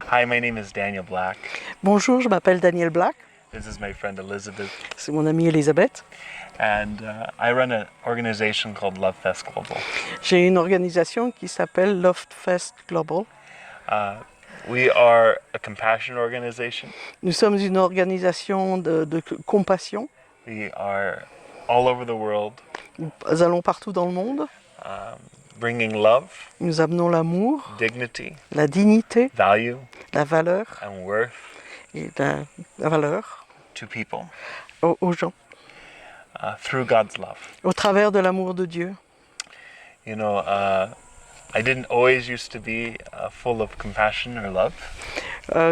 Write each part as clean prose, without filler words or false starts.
Hi, my name is Daniel Black. Bonjour, je m'appelle Daniel Black. This is my friend Elizabeth. C'est mon amie Elisabeth. And I run an organization called Love Fest Global. J'ai une organisation qui s'appelle Love Fest Global. We are a compassion organization. Nous sommes une organisation de compassion. We are all over the world. Nous allons partout dans le monde. Bringing love, Nous amenons l'amour, dignity, la dignité, value, la valeur and worth et la valeur to people aux gens, through God's love. au travers de l'amour de Dieu. You know, I didn't always used to be full of compassion or love.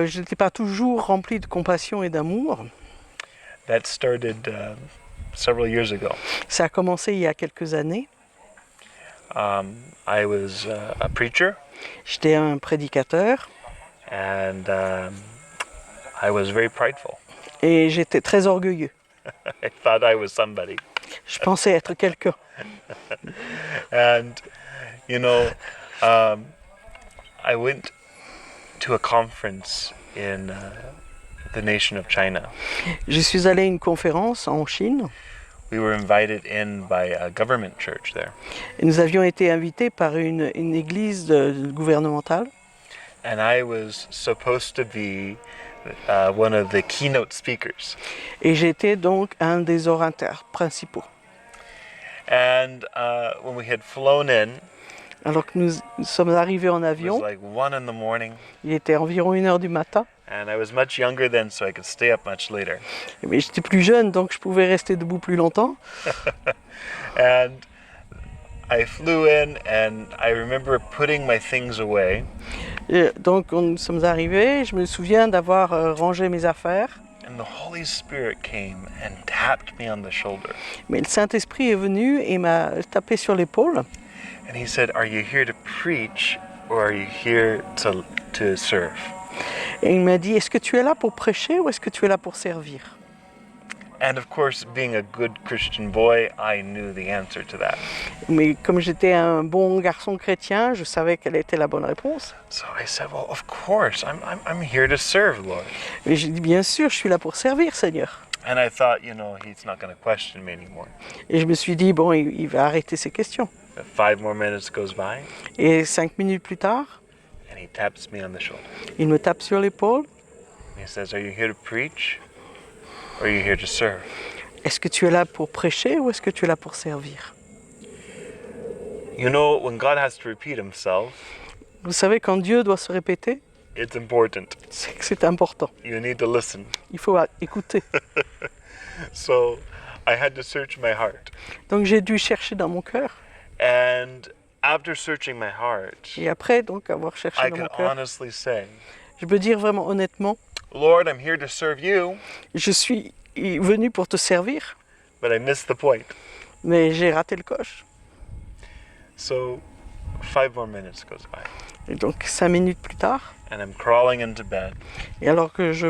Je n'étais pas toujours rempli de compassion et d'amour. That started several years ago. Ça a commencé il y a quelques années. I was a preacher. J'étais un prédicateur And I was very prideful. et j'étais très orgueilleux. I thought I was somebody. Je pensais être quelqu'un. And, you know, I went to a conference in the nation of China. Je suis allé à une conférence en Chine We were invited in by a government church there. et nous avions été invités par une église gouvernementale. And I was supposed to be one of the keynote speakers. Et j'étais donc un des orateurs principaux. And when we had flown in, Alors que nous sommes arrivés en it was avion, like 1 in the morning. il était environ 1h du matin. And I was much younger then, so I could stay up much later. Mais j'étais plus jeune, donc je pouvais rester debout plus longtemps. And I flew in, and I remember putting my things away. Et donc nous sommes arrivés, je me souviens d'avoir rangé mes affaires. And the Holy Spirit came and tapped me on the shoulder. Mais le Saint-Esprit est venu et m'a tapé sur l'épaule. And he said, "Are you here to preach, or are you here to serve?" Et il m'a dit, est-ce que tu es là pour prêcher ou est-ce que tu es là pour servir? And of course, being a good Christian boy, I knew the answer to that. Mais comme j'étais un bon garçon chrétien, je savais quelle était la bonne réponse. So I said, "Well, of course, I'm here to serve, Lord." Et j'ai dit, bien sûr, je suis là pour servir, Seigneur. And I thought, you know, he's not going to question me anymore. Et je me suis dit, bon, il va arrêter ses questions. 5 more minutes goes by, Et 5 minutes plus tard, and he taps me on the shoulder. il me tape sur l'épaule. He says, "Are you here to preach, or are you here to serve?" Est-ce que tu es là pour prêcher ou est-ce que tu es là pour servir? You know, when God has to repeat himself, Vous savez, quand Dieu doit se répéter, it's important. c'est que c'est important. You need to listen. Il faut écouter. So I had to search my heart. Donc j'ai dû chercher dans mon cœur. And after searching my heart, Et après, donc, avoir cherché I dans can mon cœur, honestly say, je peux dire vraiment honnêtement, "Lord, I'm here to serve you, je suis venu pour te servir, but I missed the point." mais j'ai raté le coche. So 5 more minutes goes by, Et donc 5 minutes plus tard, and I'm crawling into bed, et alors que je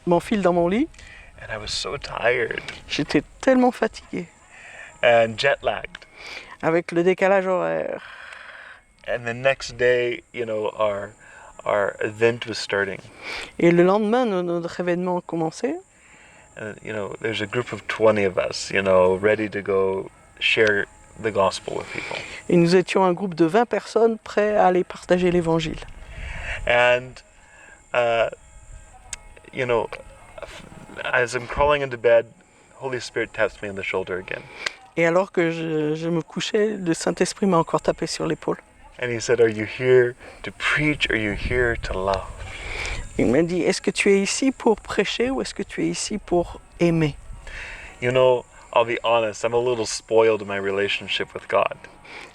m'enfile dans mon lit, and I was so tired j'étais tellement fatigué, and jet-lagged. avec le décalage horaire. And the next day, you know, our event was starting. Et le lendemain, notre événement commençait. And, you know, there's a group of 20 of us, you know, ready to go share the gospel with people. Et nous étions un groupe de 20 personnes prêts à aller partager l'évangile. And, you know, as I'm crawling into bed, Holy Spirit taps me on the shoulder again. Et alors que je me couchais, le Saint-Esprit m'a encore tapé sur l'épaule. And he said, "Are you here to preach, or are you here to love?" Il m'a dit, est-ce que tu es ici pour prêcher ou est-ce que tu es ici pour aimer? You know, I'll be honest, I'm a little spoiled in my relationship with God.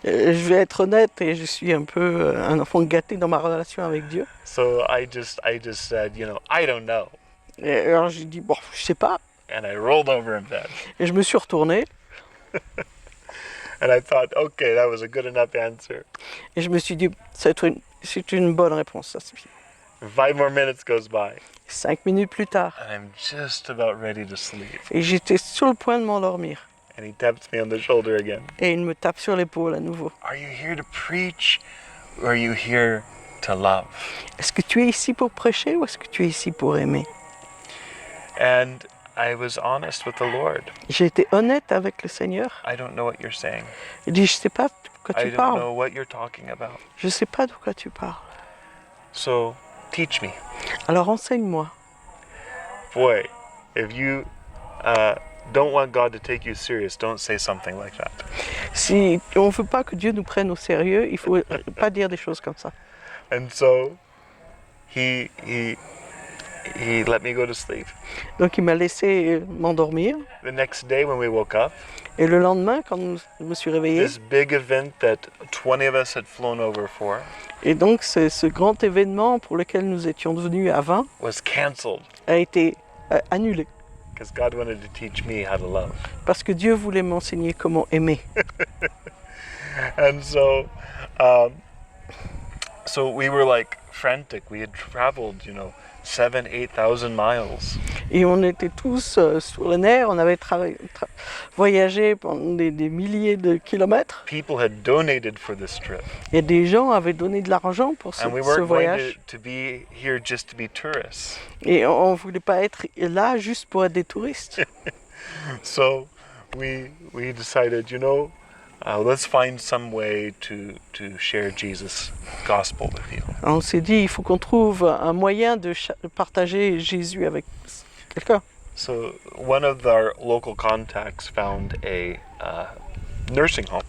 Je vais être honnête et je suis un peu un enfant gâté dans ma relation avec Dieu. So I just said, you know, "I don't know." Et alors j'ai dit, bon, je sais pas. And I rolled over in bed. Et je me suis retourné And I thought, okay, that was a good enough answer. et je me suis dit, c'est une bonne réponse, ça suffit. 5 more minutes goes by, 5 minutes plus tard, and I'm just about ready to sleep. et j'étais sur le point de m'endormir. And he taps me on the shoulder again. Et il me tape sur l'épaule à nouveau. "Are you here to preach, or are you here to love. Est-ce que tu es ici pour prêcher ou est-ce que tu es ici pour aimer? And I was honest with the Lord. J'ai été honnête avec le Seigneur. I don't know what you're saying. Il dit, je ne sais pas de quoi I tu don't parles. know what you're talking about. Je ne sais pas de quoi tu parles. So teach me. Alors enseigne-moi. Boy, if you don't want God to take you serious, don't say something like that. Si on ne veut pas que Dieu nous prenne au sérieux, il ne faut pas dire des choses comme ça. And so he let me go to sleep. Donc il m'a laissé m'endormir. The next day when we woke up, Et le lendemain, quand je me suis réveillée, this big event that 20 of us had flown over for et donc ce grand événement pour lequel nous étions venus à 20 was canceled a été annulé. because God wanted to teach me how to love. Parce que Dieu voulait m'enseigner comment aimer. And so we were like frantic. We had traveled, 7,000-8,000 miles. Et on était tous sur les nerfs, on avait voyagé pendant des milliers de kilomètres. People had donated for this trip. Et des gens avaient donné de l'argent pour And we ce weren't going voyage. to be here just to be tourists. Et on ne voulait pas être là juste pour être des touristes. So we decided, let's find some way to share Jesus' gospel with you. On s'est dit, il faut qu'on trouve un moyen de partager Jésus avec quelqu'un. So one of our local contacts found a nursing home.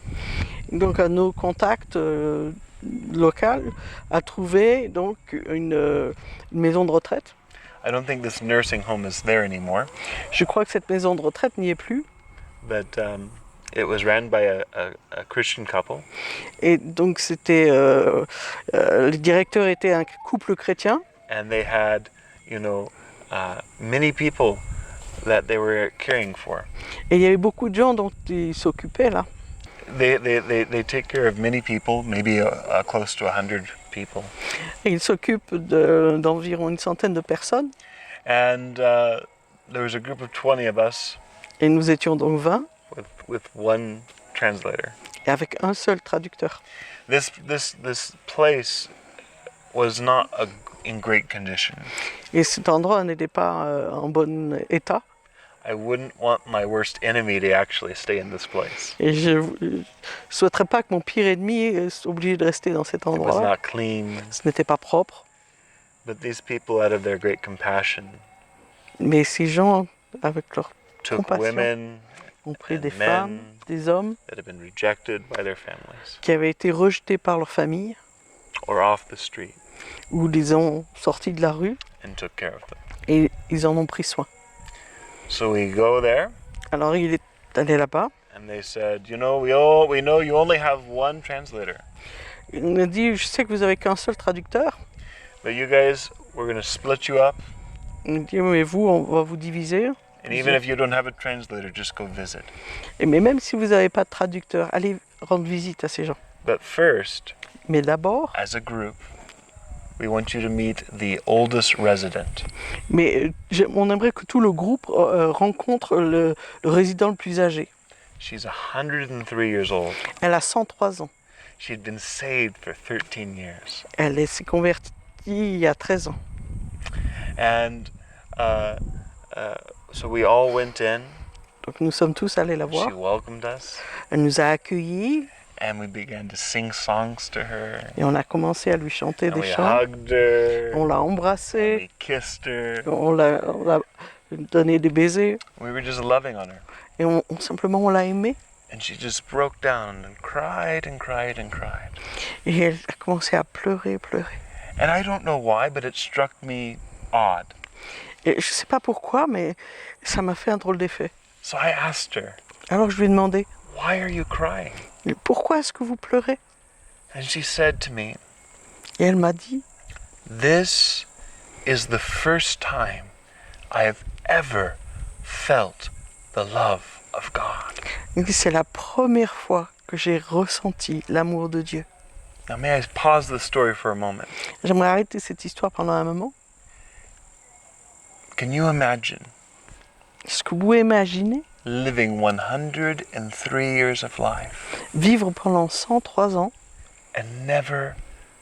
Donc un de nos contacts locaux a trouvé donc une maison de retraite. I don't think this nursing home is there anymore, Je crois que cette maison de retraite n'y est plus. but it was ran by a Christian couple. Et donc c'était le directeur était un couple chrétien. And they had, many people that they were caring for. Et il y avait beaucoup de gens dont ils s'occupaient là. They take care of many people, maybe close to 100 people. Et ils s'occupent d'environ une centaine de personnes. And there was a group of 20 of us Et nous étions donc 20 with one translator. et avec un seul traducteur. This place was not in great condition. Et cet endroit n'était pas en bon état. I wouldn't want my worst enemy to actually stay in this place. Et je ne souhaiterais pas que mon pire ennemi soit obligé de rester dans cet It was endroit. not clean, Ce n'était pas propre. but these people, out of their great compassion, Mais ces gens, avec leur took compassion, women ont pris and des men femmes, des hommes that had been rejected by their families qui avaient été rejetés par leur famille or off the street ou les ont sortis de la rue and took care of them. et ils en ont pris soin. So we go there, Alors il est allé là-bas. and they said, we know you only have one translator, Il nous a dit, je sais que vous avez qu'un seul traducteur. but you guys, we're going to split you up, Il dit, mais vous, on va vous diviser. and even if you don't have a translator, just go visit. Mais même si vous n'avez pas de traducteur, allez rendre visite à ces gens. But first, Mais d'abord, as a group, we want you to meet the oldest resident. on aimerait que tout le groupe rencontre le résident le plus âgé. She's 103 years old. Elle a 103 ans. She'd been saved for 13 years. Elle s'est convertie il y a 13 ans. And so we all went in. Donc nous sommes tous allés la voir. She welcomed us, Elle nous a accueillis and we began to sing songs to her. et on a commencé à lui chanter And des we chants. hugged her. On l'a And embrassée, we kissed her. on l'a donné des baisers We were just loving on her. et simplement on l'a aimée. And she just broke down and cried and cried and cried. Et elle a commencé à pleurer. And I don't know why, but it struck me odd. Et je ne sais pas pourquoi, mais ça m'a fait un drôle d'effet. So I asked her, Alors je lui ai demandé, "Why are you crying?" mais pourquoi est-ce que vous pleurez? And she said to me, Et elle m'a dit, "This is the first time I have ever felt the love of God." c'est la première fois que j'ai ressenti l'amour de Dieu. Now may I pause the story for a moment? J'aimerais arrêter cette histoire pendant un moment. Can you imagine Est-ce que vous pouvez imaginer living 103 years of life vivre pendant 103 ans and never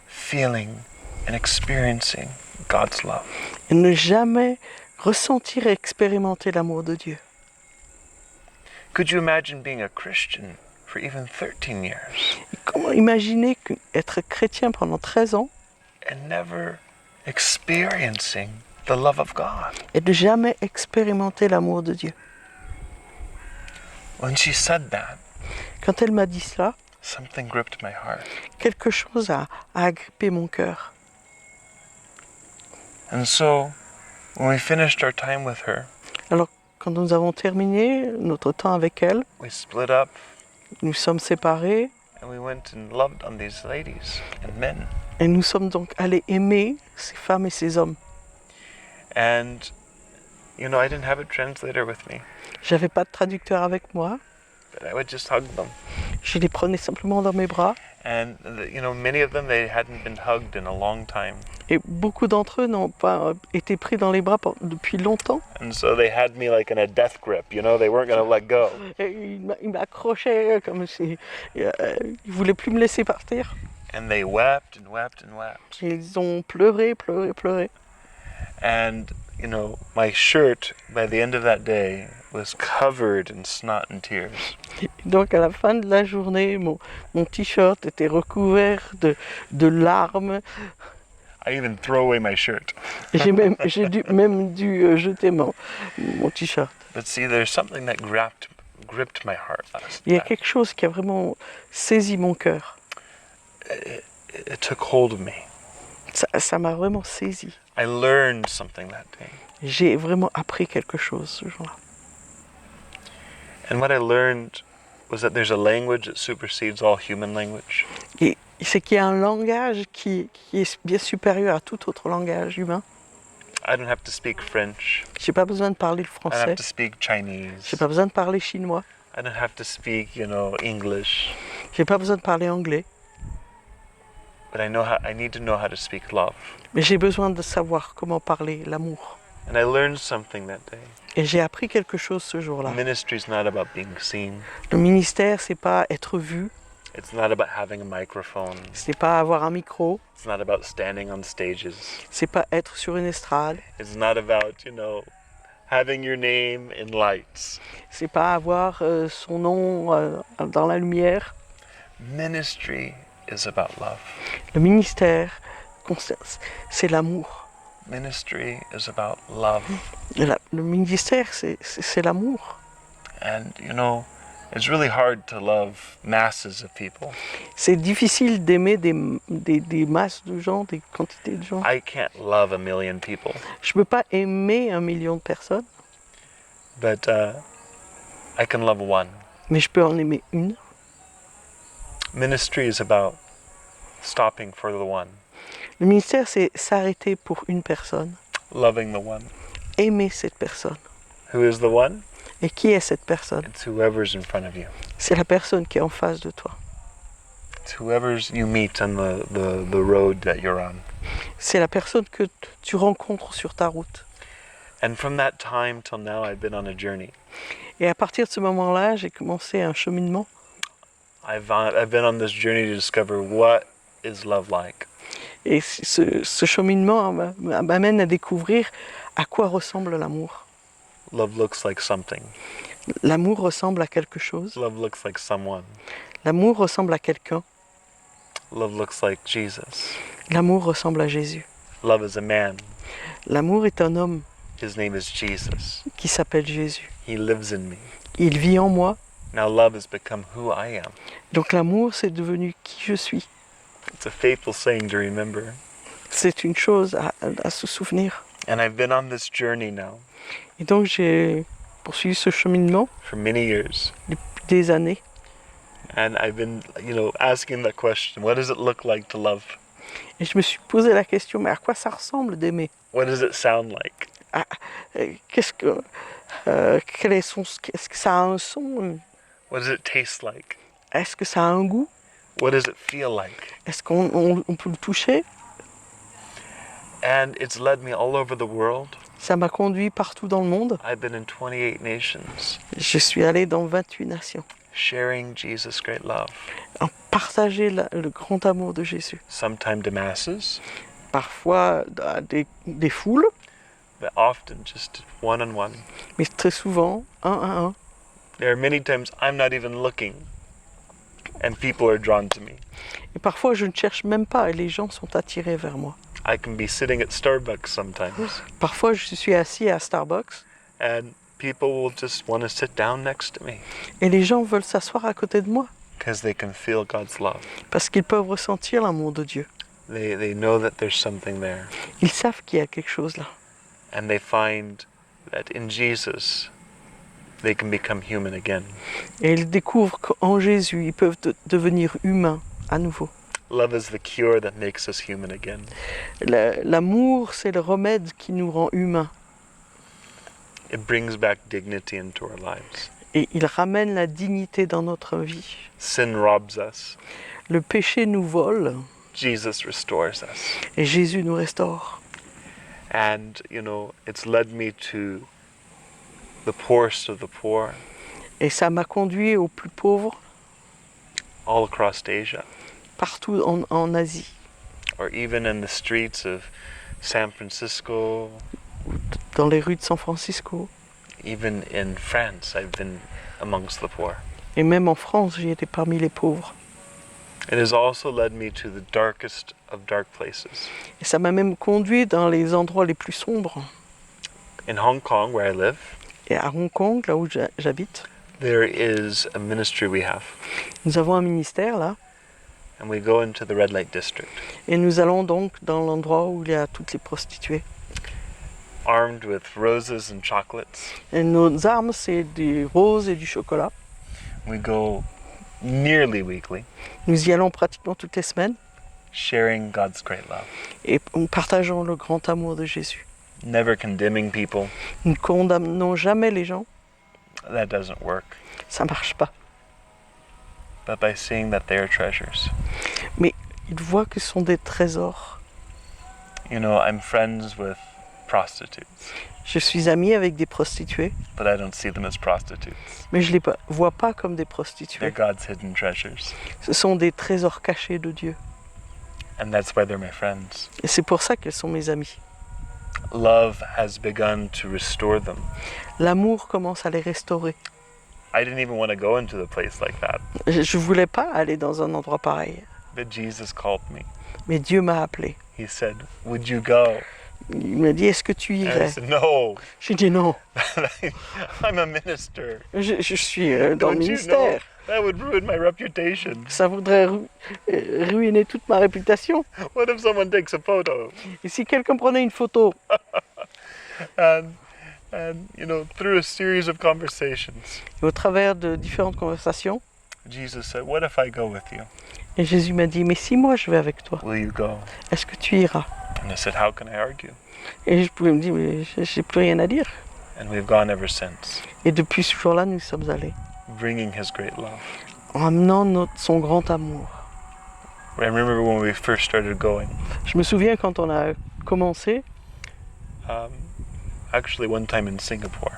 feeling and experiencing God's love. Et ne jamais ressentir et expérimenter l'amour de Dieu. Could you imagine being a Christian for even 13 years Et comment imaginer être chrétien pendant 13 ans and never experiencing the love of God? et de jamais expérimenter l'amour de Dieu? When she said that, Quand elle m'a dit cela, something gripped my heart. quelque chose a agrippé mon cœur. And so, when we finished our time with her, Alors, quand nous avons terminé notre temps avec elle, we split up nous sommes séparés and we went and loved on these ladies and men. et nous sommes donc allés aimer ces femmes et ces hommes. And, you know, I didn't have a translator with me, J'avais pas de traducteur avec moi, but I would just hug them. je les prenais simplement dans mes bras And, you know, many of them, they hadn't been hugged in a long time. et beaucoup d'entre eux n'ont pas été pris dans les bras depuis longtemps. And so they had me like in a death grip, you know, they weren't going to let go. Et ils m'accrochaient comme si ils voulaient plus me laisser partir. And they wept and wept and wept. Et ils ont pleuré, pleuré, pleuré. And, you know, my shirt, by the end of that day, was covered in snot and tears. Et donc à la fin de la journée, mon t-shirt était recouvert de larmes. I even throw away my shirt. J'ai même dû jeter mon t-shirt. But see, there's something that gripped my heart last Il y a night. quelque chose qui a vraiment saisi mon cœur. It took hold of me. Ça m'a vraiment saisi. I learned something that day. J'ai vraiment appris quelque chose ce jour-là. And what I learned was that there's a language that supersedes all human language. Et c'est qu'il y a un langage qui est bien supérieur à tout autre langage humain. I don't have to speak French. J'ai pas besoin de parler le I don't français. have to speak Chinese. J'ai pas besoin de parler chinois. I don't have to speak, you know, English. J'ai pas besoin de parler anglais. But I need to know how to speak love. Mais j'ai besoin de savoir comment parler l'amour. And I learned something that day. Et j'ai appris quelque chose ce jour-là. Ministry is not about being seen. Le ministère, c'est pas être vu, It's not about having a microphone. c'est pas avoir un micro, It's not about standing on stages. c'est pas être sur une estrade, It's not about, you know, having your name in lights. c'est pas avoir son nom dans la lumière. Ministry is about love. Le ministère, c'est l'amour. Ministry is about love. Le ministère, c'est l'amour. And, you know, it's really hard to love masses of people. C'est difficile d'aimer des masses de gens, des quantités de gens. I can't love a million people. Je peux pas aimer 1 million de personnes, But I can love one. mais je peux en aimer une. Ministry is about stopping for the one, Le ministère, c'est s'arrêter pour une personne, loving the one. aimer cette personne. Who is the one? Et qui est cette personne? It's whoever's in front of you. C'est la personne qui est en face de toi. It's whoever's you meet on the road that you're on. C'est la personne que tu rencontres sur ta route. And from that time till now, I've been on a journey. Et à partir de ce moment-là, j'ai commencé un cheminement. I've been on this journey to discover what is love like. Et ce cheminement m'amène à découvrir à quoi ressemble l'amour. Love looks like something. L'amour ressemble à quelque chose. Love looks like someone. L'amour ressemble à quelqu'un. Love looks like Jesus. L'amour ressemble à Jésus. Love is a man. L'amour est un homme His name is Jesus. qui s'appelle Jésus. He lives in me. Il vit en moi. Now love has become who I am. Donc l'amour, c'est devenu qui je suis. It's a faithful saying to remember. C'est une chose à se souvenir. And I've been on this journey now Et donc j'ai poursuivi ce cheminement for many years. depuis des années. And I've been, you know, asking that question. What does it look like to love? Et je me suis posé la question, mais à quoi ça ressemble d'aimer? What does it sound like? Est-ce que ça a un son? What does it taste like? Est-ce que ça a un goût? What does it feel like? Est-ce qu'on peut le toucher? And it's led me all over the world. Ça m'a conduit partout dans le monde. I've been in 28 nations, Je suis allé dans 28 nations. sharing Jesus' great love. En partager le grand amour de Jésus. Sometimes to masses, parfois à des foules, but often just one-on-one. mais très souvent un à un. There are many times I'm not even looking, and people are drawn to me. Et parfois, je ne cherche même pas et les gens sont attirés vers moi. I can be sitting at Starbucks sometimes, Parfois, je suis assis à Starbucks and people will just want to sit down next to me et les gens veulent s'asseoir à côté de moi because they can feel God's love. parce qu'ils peuvent ressentir l'amour de Dieu. They know that there's something there, Ils savent qu'il y a quelque chose là. and they find that in Jesus they can become human again. Et ils découvrent qu'en Jésus, ils peuvent devenir humains à nouveau. Love is the cure that makes us human again. L'amour, c'est le remède qui nous rend humains. It brings back dignity into our lives. Et il ramène la dignité dans notre vie. Sin robs us. Le péché nous vole Jesus restores us. et Jésus nous restaure. And, it's led me to the poorest of the poor Et ça m'a conduit aux plus pauvres all across Asia, partout en Asie, or even in the streets of San Francisco, dans les rues de San Francisco. even in France, I've been amongst the poor. Et même en France, j'y étais parmi les pauvres. It has also led me to the darkest of dark places. Et ça m'a même conduit dans les endroits les plus sombres. In Hong Kong, where I live, Et à Hong Kong, là où j'habite, there is a ministry we have, nous avons un ministère là. and we go into the red light district, Et nous allons donc dans l'endroit où il y a toutes les prostituées. armed with roses and chocolates. Et nos armes, c'est des roses et du chocolat. We go nearly weekly, Nous y allons pratiquement toutes les semaines sharing God's great love, et nous partageons le grand amour de Jésus. never condemning people. Nous ne condamnons jamais les gens, That doesn't work. ça ne marche pas. But by seeing that they are treasures. Ils voient que ce sont des trésors. I'm friends with prostitutes, Je suis ami avec des prostituées, but I don't see them as prostitutes. mais je ne les vois pas comme des They're prostituées. God's hidden treasures. Ce sont des trésors cachés de Dieu. And that's why they're my friends. Et c'est pour ça qu'elles sont mes amies. Love has begun to restore them. L'amour commence à les restaurer. I didn't even want to go into a place like that, Je ne voulais pas aller dans un endroit pareil, but Jesus called me. mais Dieu m'a appelé. He said, "Would you go?" Il m'a dit, est-ce que tu And I irais? said, "No, J'ai dit non, I'm a minister. je suis dans le Don't you ministère. know? That would ruin my reputation. Ça voudrait ruiner toute ma réputation. What if someone takes a photo?" Et si quelqu'un prenait une photo? And through a series of conversations, Et au travers de différentes conversations, Jesus said, "What if I go with you? et Jésus m'a dit, mais si moi je vais avec toi, Will you go?" est-ce que tu iras? And I said, "How can I argue?" Et je pouvais me dire, mais j'ai plus rien à dire. And we've gone ever since, Et depuis ce jour-là, nous sommes allés, bringing His great love. en amenant son grand amour. I remember when we first started going. Je me souviens quand on a commencé, Actually, one time in Singapore,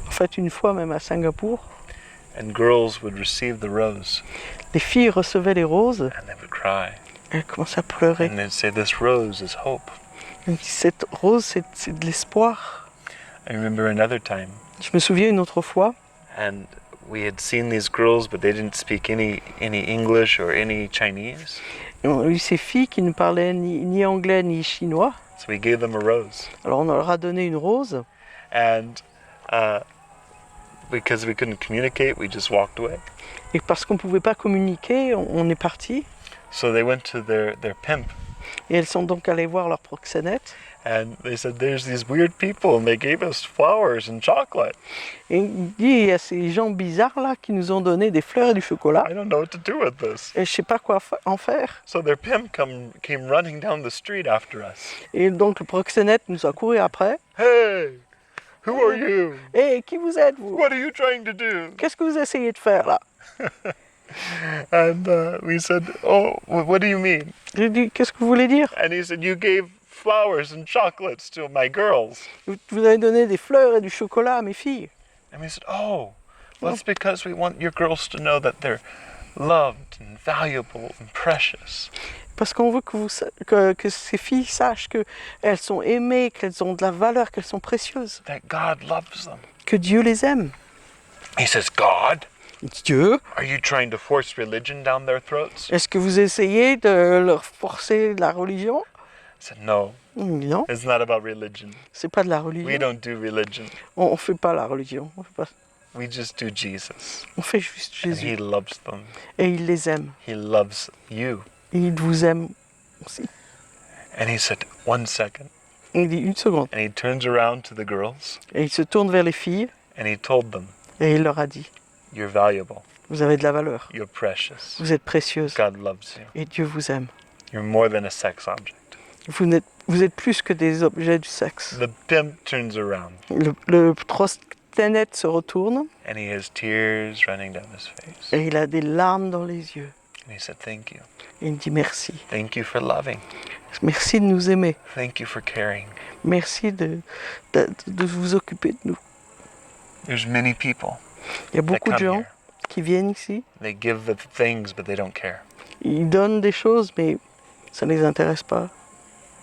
en fait une fois même à Singapour, and girls would receive the rose, les filles recevaient les roses, and they would cry, elles commençaient à pleurer. and they'd say, "This rose is hope." Elles disaient, cette rose, c'est de l'espoir. I remember another time, Je me souviens une autre fois, and we had seen these girls, but they didn't speak any English or any Chinese. et on a eu ces filles qui ne parlaient ni anglais ni chinois. So we gave them a rose, Alors on leur a donné une rose, and because we couldn't communicate, we just walked away. et parce qu'on ne pouvait pas communiquer, on est parti. So they went to their pimp, Et elles sont donc allées voir leur proxénète. and they said, "There's these weird people, and they gave us flowers and chocolate. Et il dit, il y a ces gens bizarres là qui nous ont donné des fleurs et du chocolat. I don't know what to do with this." Et je sais pas quoi en faire. So their pimp came running down the street after us. Et donc le proxénète nous a couru après. "Hey, who are you? Hé, qui vous êtes vous? What are you trying to do?" Qu'est-ce que vous essayez de faire là? And we said, "Oh, what do you mean?" J'ai dit, qu'est-ce que vous voulez dire? And he said, "You gave flowers and chocolates to my girls." Vous avez donné des fleurs et du chocolat à mes filles. And we said, "Oh, well, it's because we want your girls to know that they're loved and valuable and precious." Parce qu'on veut que ces filles sachent qu'elles sont aimées, qu'elles ont de la valeur, qu'elles sont précieuses. that God loves them. Que Dieu les aime. He says, God, Dieu, are you trying to force religion down their throats? est-ce que vous essayez de leur forcer la religion? I said, no, Non, it's not about religion. c'est pas de la We religion. don't do religion. On fait pas la religion. We just do Jesus. On fait juste And he Jésus. loves them. Et il les aime. He loves you. Et il vous aime aussi. And he said, 1 second. Il dit une seconde. And he turns around to the girls Et il se tourne vers les filles and he told them, et il leur a dit, you're valuable. vous avez de la valeur. You're precious. Vous êtes précieuses. God loves you. Et Dieu vous aime. You're more than a sex object. Vous êtes plus que des objets du sexe. The pimp turns around Le proxénète se retourne and he has tears running down his face. et il a des larmes dans les yeux. And he said, thank you. Et il dit merci. Thank you for loving. Merci de nous aimer. Thank you for caring. Merci de vous occuper de nous. There's many people Il y a that beaucoup de come gens here. qui viennent ici. They give the things, but they don't care. Ils donnent des choses, mais ça ne les intéresse pas.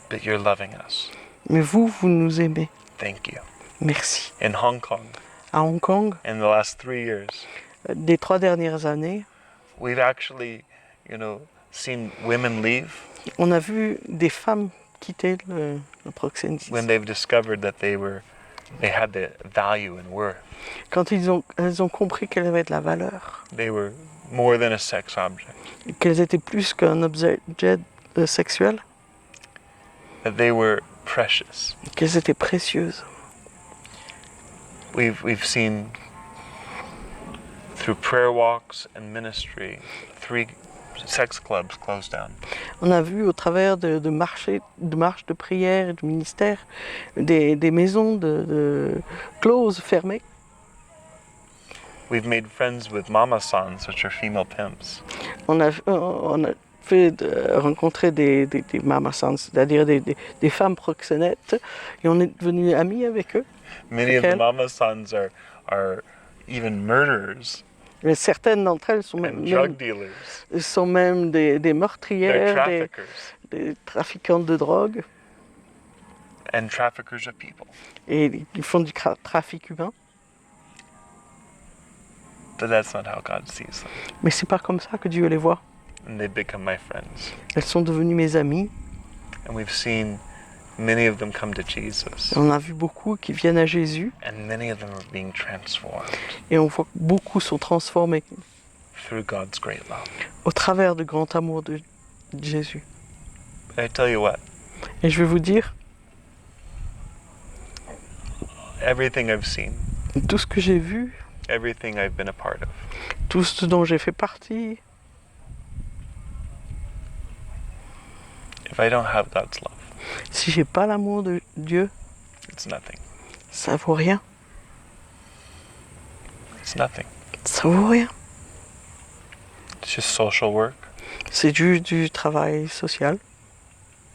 But you're loving us. Mais vous nous aimez. Thank you. Merci. In Hong Kong, À Hong Kong, in the last 3 years, des 3 dernières années, we've actually, seen women leave on a vu des femmes quitter le proxénétisme. when they've discovered that they had the value and worth. Quand elles ont compris qu'elles avaient de la valeur, They were more than a sex object. qu'elles étaient plus qu'un objet sexuel, That they were precious. qu'elles étaient précieuses. We've seen through prayer walks and ministry 3 sex clubs closed down. On a vu au travers de marches de prière et de ministère des maisons de closes fermées. We've made friends with mama sons, which are female pimps. On a fait rencontrer des mamas, c'est-à-dire des femmes proxénètes, et on est devenus amis avec eux. Many of the mama sons are even murderers Mais certaines d'entre elles sont and drug même, dealers. sont même des They're meurtrières, traffickers des trafiquantes de drogue, and traffickers of people. et ils font du trafic humain. But that's not how God sees them. Mais c'est pas comme ça que Dieu les voit. And they become my friends. Elles sont devenues mes amies. And we've seen many of them come to Jesus. Et on a vu beaucoup qui viennent à Jésus, And many of them are being transformed et on voit que beaucoup sont transformés through God's great love. au travers du grand amour de Jésus. But I tell you what, Et je vais vous dire, everything I've seen, tout ce que j'ai vu, everything I've been a part of, tout ce dont j'ai fait partie, if I don't have God's love, si j'ai pas l'amour de Dieu, it's nothing. ça vaut rien. It's nothing. Ça vaut rien. It's just social work, C'est juste du travail social,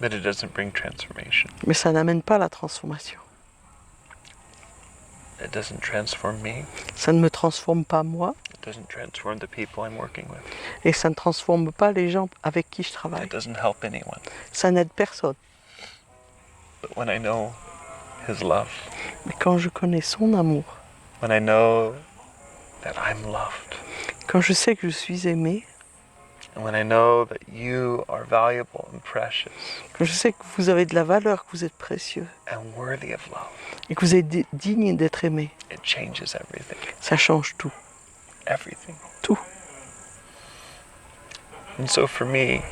but it doesn't bring transformation. mais ça n'amène pas la transformation. It doesn't transform me. Ça ne me transforme pas moi, It doesn't transform the people I'm working with. et ça ne transforme pas les gens avec qui je travaille. It doesn't help anyone. Ça n'aide personne. But when I know His love, Mais quand je connais son amour, when I know that I'm loved, quand je sais que je suis aimé, and when I know that you are valuable and precious quand je sais que vous avez de la valeur, que vous êtes précieux, and worthy of love, et que vous êtes digne d'être aimé, it changes everything. ça change tout. Everything. Tout. And so for me,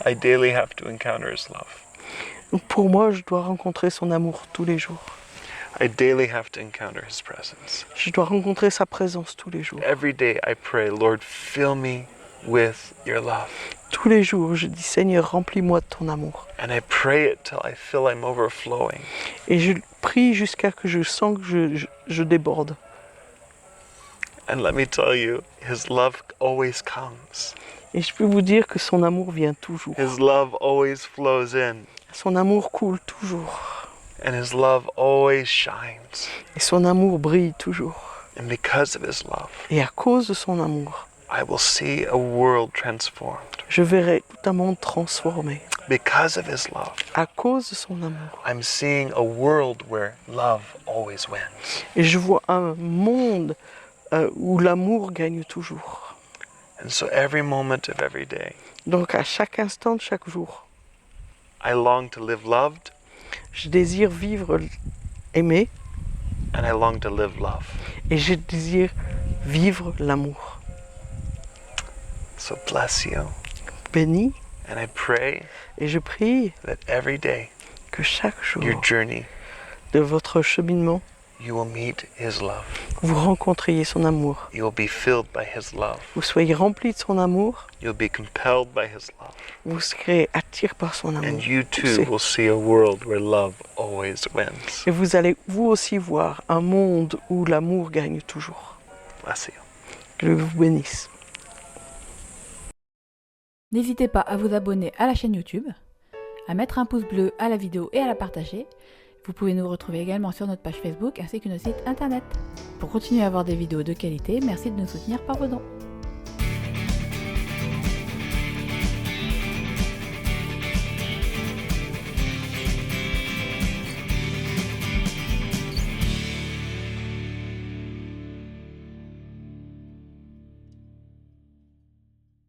I daily have to encounter His love. Donc pour moi, je dois rencontrer son amour tous les jours. I daily have to encounter His presence. Je dois rencontrer sa présence tous les jours. Every day I pray, Lord, fill me with your love. Tous les jours, je dis Seigneur, remplis-moi de ton amour. And I pray it till I feel I'm overflowing. Et je prie jusqu'à que je sens que je déborde. And let me tell you, His love always comes. Et je peux vous dire que son amour vient toujours. His love always flows in. Son amour coule toujours. And His love always shines. Et son amour brille toujours. And because of His love, Et à cause de son amour, I will see a world transformed Je verrai tout un monde transformé because of his love. à cause de son amour. I'm seeing a world where love always wins. Et je vois un monde où l'amour gagne toujours. And so every moment of every day, Donc à chaque instant de chaque jour, I long to live loved je désire vivre aimé and I long to live love. et je désire vivre l'amour. So bless you. Béni, And I pray et je prie that every day, que chaque jour your journey, de votre cheminement, you will meet his love. vous rencontriez son amour. You will be filled by his love. Vous soyez remplis de son amour, You'll be compelled by his love. vous serez attirés par son amour. And you too C'est- will see a world where love always wins. Et vous allez vous aussi voir un monde où l'amour gagne toujours. Bless you. Que Dieu vous bénisse. N'hésitez pas à vous abonner à la chaîne YouTube, à mettre un pouce bleu à la vidéo et à la partager. Vous pouvez nous retrouver également sur notre page Facebook ainsi que notre site internet. Pour continuer à avoir des vidéos de qualité, merci de nous soutenir par vos dons.